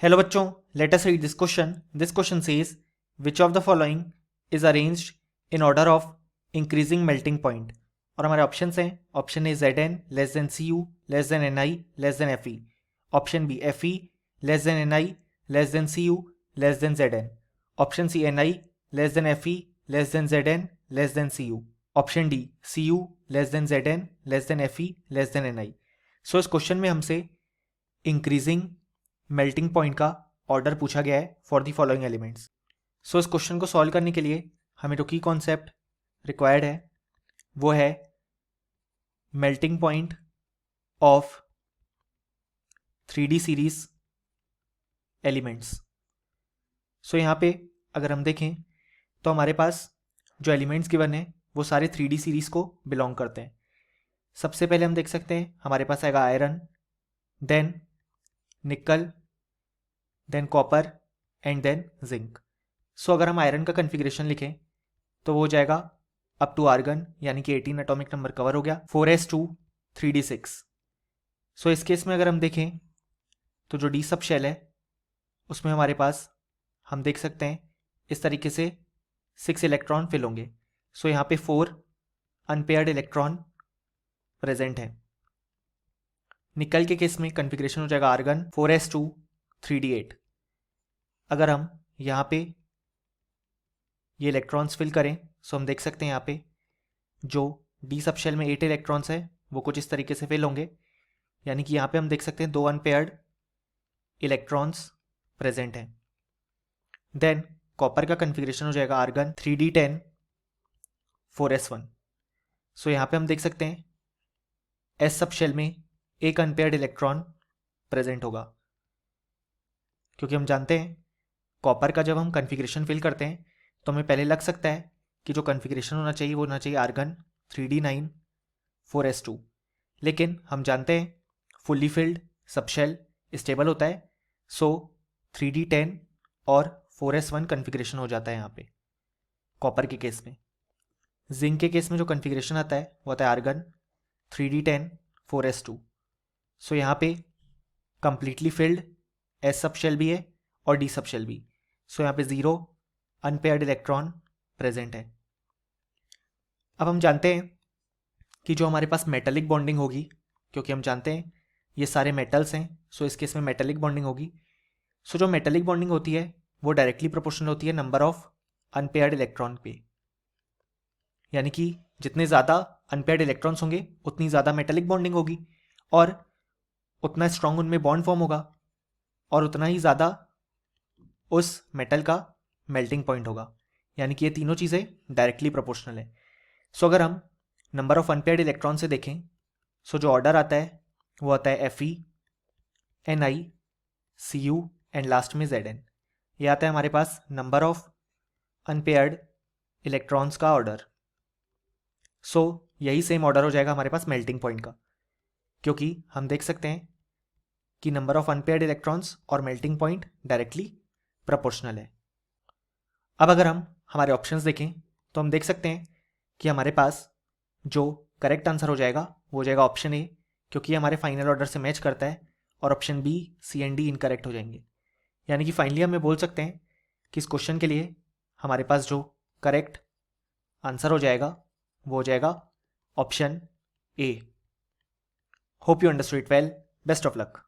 Hello बच्चों, let us read this question. This question says which of the following is arranged in order of increasing melting point. और हमारे option हैं. Option A Zn less than Cu less than Ni less than Fe. Option B Fe less than Ni less than Cu less than Zn. Option C Ni less than Fe less than Zn less than Cu. Option D Cu less than Zn less than Fe less than Ni. सो इस question में हमसे increasing melting point का order पूछा गया है for the following elements. सो इस question को solve करने के लिए हमें जो की कॉन्सेप्ट रिक्वायर्ड है वो है melting point of 3D series elements. So यहाँ पे अगर हम देखें तो हमारे पास जो एलिमेंट्स गिवन है वो सारे 3D सीरीज को बिलोंग करते हैं. सबसे पहले हम देख सकते हैं हमारे पास आएगा iron, then nickel, then copper and then zinc. So अगर हम आयरन का कन्फिग्रेशन लिखें तो वो हो जाएगा अप टू आर्गन, यानी कि 18 एटॉमिक नंबर कवर हो गया. 4s2 3d6. सो इस केस में अगर हम देखें तो जो डी सब शेल है उसमें हमारे पास हम देख सकते हैं इस तरीके से 6 इलेक्ट्रॉन फिल होंगे. सो यहाँ पे 4 अनपेयर्ड इलेक्ट्रॉन प्रेजेंट है. निकल के केस में कन्फिग्रेशन हो जाएगा आर्गन 4s2 3d8. अगर हम यहाँ पे ये इलेक्ट्रॉन्स फिल करें सो हम देख सकते हैं यहाँ पे जो डी सब शेल में 8 इलेक्ट्रॉन्स है वो कुछ इस तरीके से फिल होंगे, यानी कि यहाँ पे हम देख सकते हैं 2 अनपेयर्ड इलेक्ट्रॉन्स प्रेजेंट हैं. देन कॉपर का कन्फिग्रेशन हो जाएगा आर्गन 3d10 4s1. सो यहाँ पे हम देख सकते हैं एस सब शेल में एक अनपेयर्ड इलेक्ट्रॉन प्रेजेंट होगा, क्योंकि हम जानते हैं कॉपर का जब हम कन्फिग्रेशन फिल करते हैं तो हमें पहले लग सकता है कि जो कन्फिग्रेशन होना चाहिए वो होना चाहिए आर्गन 3d9 4s2. लेकिन हम जानते हैं फुल्ली फिल्ड सबशेल स्टेबल होता है, सो 3d10 और 4s1 कन्फिग्रेशन हो जाता है यहाँ पे कॉपर के केस में. जिंक के केस में जो कन्फिग्रेशन आता है वो आता है आर्गन 3d10 4s2. सो यहाँ पे completely filled s sub shell भी है और डी सब शेल भी. सो यहाँ पे 0 अनपेयर्ड इलेक्ट्रॉन प्रेजेंट है. अब हम जानते हैं कि जो हमारे पास मेटेलिक बॉन्डिंग होगी, क्योंकि हम जानते हैं ये सारे मेटल्स हैं, सो इस केस में मेटेलिक बॉन्डिंग होगी. सो जो मेटेलिक बॉन्डिंग होती है वो डायरेक्टली प्रोपोर्शनल होती है नंबर ऑफ अनपेयर्ड इलेक्ट्रॉन पे, यानी कि जितने ज़्यादा अनपेयर्ड इलेक्ट्रॉन्स होंगे उतनी ज़्यादा मेटेलिक बॉन्डिंग होगी और उतना स्ट्रॉन्ग उनमें बॉन्ड फॉर्म होगा और उतना ही ज़्यादा उस मेटल का मेल्टिंग पॉइंट होगा, यानी कि ये तीनों चीज़ें डायरेक्टली प्रोपोर्शनल है. सो अगर हम नंबर ऑफ अनपेयर्ड इलेक्ट्रॉन से देखें सो जो ऑर्डर आता है वो आता है Fe, Ni, Cu and last में Zn. ये आता है हमारे पास नंबर ऑफ अनपेयर्ड इलेक्ट्रॉन्स का ऑर्डर. सो यही सेम ऑर्डर हो जाएगा हमारे पास मेल्टिंग पॉइंट का, क्योंकि हम देख सकते हैं कि नंबर ऑफ अनपेयर्ड इलेक्ट्रॉन्स और मेल्टिंग पॉइंट डायरेक्टली प्रोपोर्शनल है. अब अगर हम हमारे ऑप्शंस देखें तो हम देख सकते हैं कि हमारे पास जो करेक्ट आंसर हो जाएगा वो हो जाएगा ऑप्शन ए, क्योंकि ये हमारे फाइनल ऑर्डर से मैच करता है, और option B, C and D incorrect हो जाएंगे. यानी कि फाइनली हम बोल सकते हैं कि इस क्वेश्चन के लिए हमारे पास जो करेक्ट आंसर हो जाएगा वो हो जाएगा option A. Hope you understood it well. Best of luck.